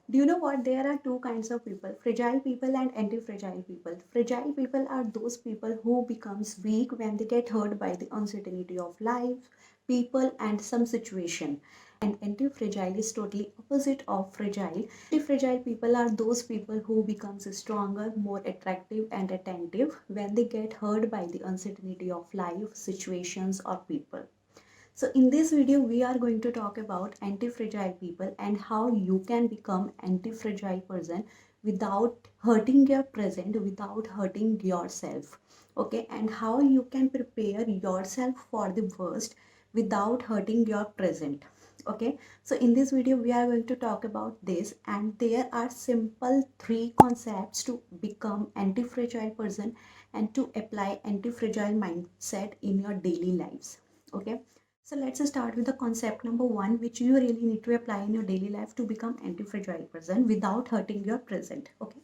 Do you know what? There are two kinds of people, fragile people and anti-fragile people. Fragile people are those people who becomes weak when they get hurt by the uncertainty of life, people and some situation. And anti-fragile is totally opposite of fragile. Anti-fragile people are those people who becomes stronger, more attractive and attentive when they get hurt by the uncertainty of life, situations or people. So in this video, we are going to talk about anti-fragile people and how you can become anti-fragile person without hurting your present, without hurting yourself. Okay, and how you can prepare yourself for the worst without hurting your present. Okay, so in this video, we are going to talk about this, and there are simple three concepts to become anti-fragile person and to apply anti-fragile mindset in your daily lives. Okay, so let's start with the concept number one, which you really need to apply in your daily life to become anti-fragile person without hurting your present. Okay.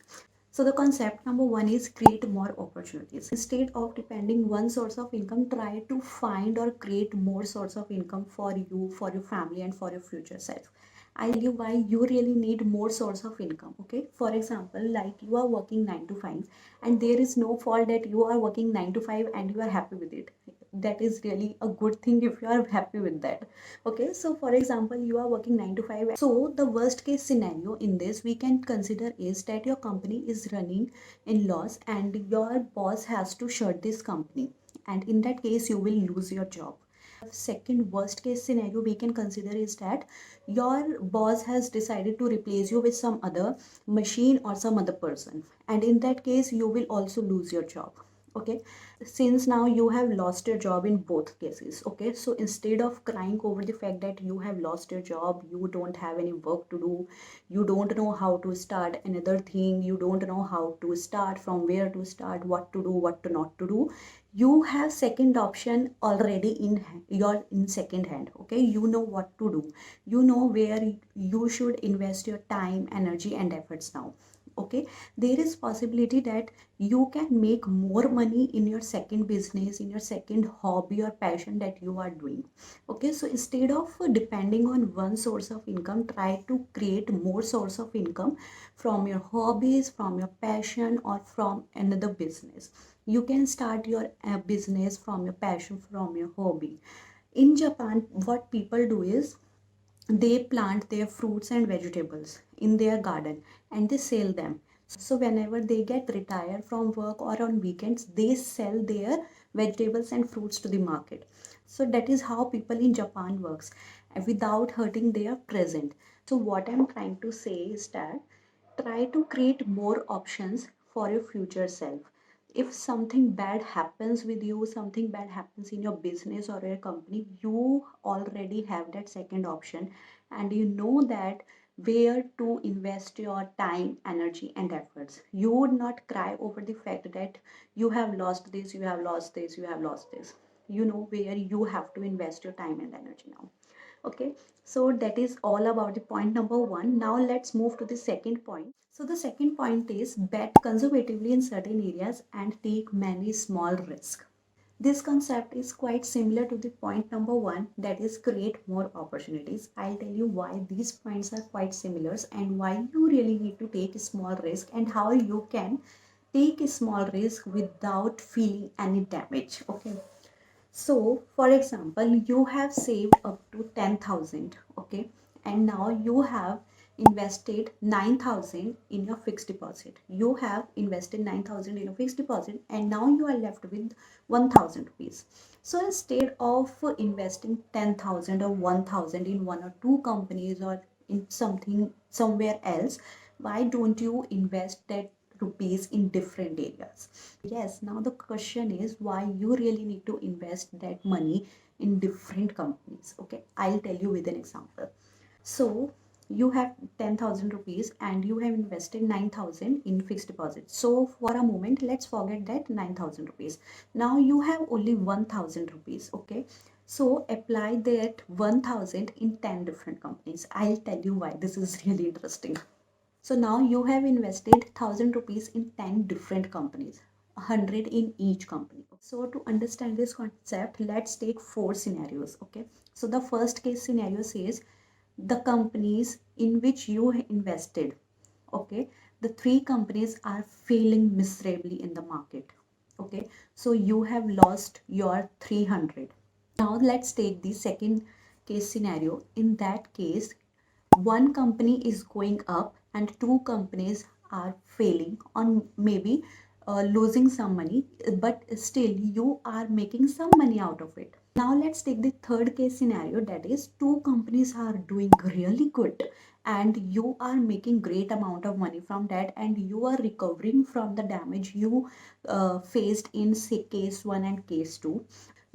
So the concept number one is create more opportunities. Instead of depending one source of income, try to find or create more source of income for you, for your family, and for your future self. I'll tell you why you really need more source of income. Okay. For example, like you are working 9 to 5, and there is no fault that you are working 9 to 5 and you are happy with it. That is really a good thing if you are happy with that. Okay, so for example, you are working 9 to 5. So the worst case scenario in this we can consider is that your company is running in loss and your boss has to shut this company, and in that case you will lose your job. Second worst case scenario we can consider is that your boss has decided to replace you with some other machine or some other person, and in that case you will also lose your job. Okay, since now you have lost your job in both cases. Okay, so instead of crying over the fact that you have lost your job, you don't have any work to do, you don't know how to start another thing, you don't know how to start, from where to start, what to do, what to not to do, you have second option already in your in second hand. Okay, you know what to do, you know where you should invest your time, energy and efforts now. Okay, there is possibility that you can make more money in your second business, in your second hobby or passion that you are doing. Okay, so instead of depending on one source of income, try to create more source of income from your hobbies, from your passion or from another business. You can start your business from your passion, from your hobby. In Japan, what people do is they plant their fruits and vegetables in their garden and they sell them. So whenever they get retired from work or on weekends, they sell their vegetables and fruits to the market. So that is how people in Japan works, without hurting their present. So what I'm trying to say is that try to create more options for your future self. If something bad happens with you, something bad happens in your business or your company, you already have that second option, and you know that where to invest your time, energy and efforts. You would not cry over the fact that you have lost this, you have lost this, you have lost this. You know where you have to invest your time and energy now. Okay, so that is all about the point number one. Now let's move to the second point. So the second point is bet conservatively in certain areas and take many small risks. This concept is quite similar to the point number one, that is create more opportunities. I'll tell you why these points are quite similar and why you really need to take a small risk and how you can take a small risk without feeling any damage. Okay, so, for example, you have saved up to 10,000, okay, and now you have invested 9,000 in your fixed deposit. You have invested 9,000 in a fixed deposit, and now you are left with 1,000 rupees. So, instead of investing 10,000 or 1,000 in one or two companies or in something somewhere else, why don't you invest that rupees in different areas? Yes, now the question is why you really need to invest that money in different companies. Okay, I'll tell you with an example. So you have 10,000 rupees and you have invested 9,000 in fixed deposit. So for a moment, let's forget that 9,000 rupees. Now you have only 1,000 rupees. Okay, so apply that 1,000 in 10 different companies. I'll tell you why this is really interesting. So now you have invested 1,000 rupees in 10 different companies, 100 in each company. So to understand this concept, let's take four scenarios. Okay. So the first case scenario says the companies in which you invested, okay, the three companies are failing miserably in the market, okay, so you have lost your 300. Now let's take the second case scenario. In that case, one company is going up and two companies are failing on maybe losing some money, but still you are making some money out of it. Now let's take the third case scenario, that is two companies are doing really good and you are making great amount of money from that and you are recovering from the damage you faced in say case 1 and case 2,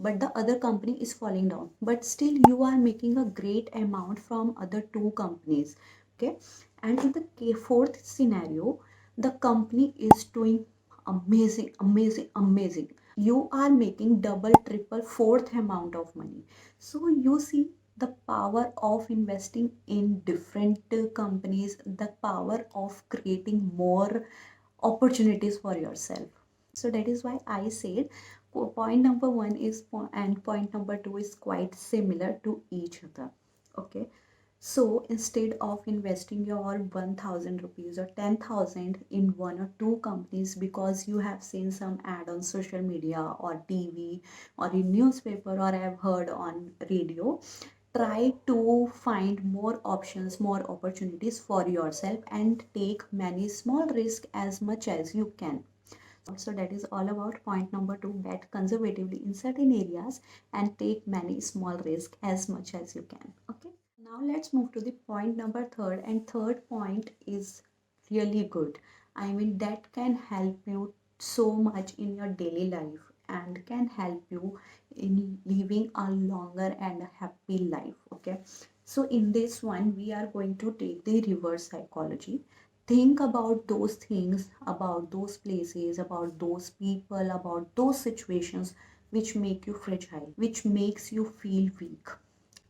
but the other company is falling down, but still you are making a great amount from other two companies, okay. And in the fourth scenario, the company is doing amazing, amazing, amazing, you are making double, triple, fourth amount of money. So you see the power of investing in different companies, the power of creating more opportunities for yourself. So that is why I said point number one is and point number two is quite similar to each other, okay. So instead of investing your 1000 rupees or 10,000 in one or two companies because you have seen some ad on social media or TV or in newspaper or have heard on radio, try to find more options, more opportunities for yourself and take many small risks as much as you can. So that is all about point number two, bet conservatively in certain areas and take many small risks as much as you can, okay. Now let's move to the point number third, and third point is really good. I mean that can help you so much in your daily life and can help you in living a longer and a happy life, okay. So in this one we are going to take the reverse psychology. Think about those things, about those places, about those people, about those situations which make you fragile, which makes you feel weak.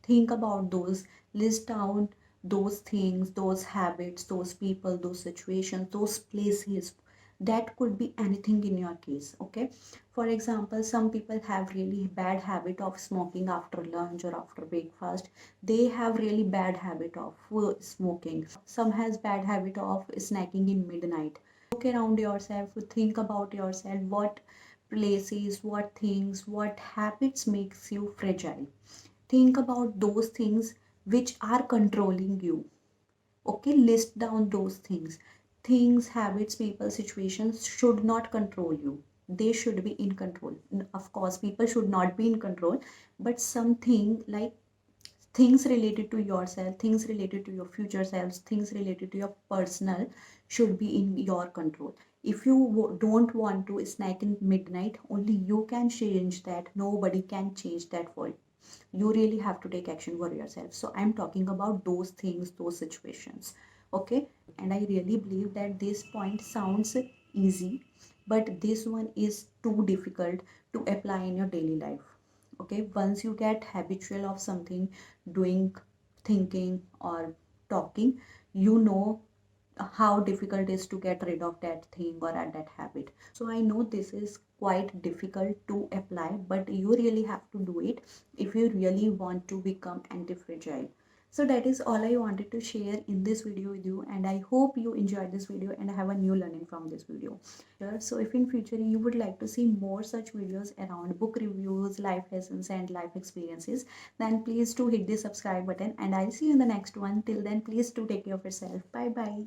Think about those, list down those things, those habits, those people, those situations, those places. That could be anything in your case, okay. For example, some people have really bad habit of smoking after lunch or after breakfast. They have really bad habit of smoking. Some has bad habit of snacking in midnight. Look around yourself, think about yourself, what places, what things, what habits makes you fragile. Think about those things which are controlling you, okay. List down those things. Things, habits, people, situations should not control you, they should be in control. Of course people should not be in control, but something like things related to yourself, things related to your future selves, things related to your personal should be in your control. If you don't want to snack in midnight, only you can change that, nobody can change that for you. You really have to take action for yourself. So I'm talking about those things, those situations, okay. And I really believe that this point sounds easy, but this one is too difficult to apply in your daily life, okay. Once you get habitual of something, doing, thinking or talking, you know how difficult it is to get rid of that thing or that habit. So I know this is quite difficult to apply, but you really have to do it if you really want to become anti-fragile. So that is all I wanted to share in this video with you, and I hope you enjoyed this video and have a new learning from this video. Sure. So if in future you would like to see more such videos around book reviews, life lessons and life experiences, then please do hit the subscribe button and I'll see you in the next one. Till then, please do take care of yourself. Bye bye.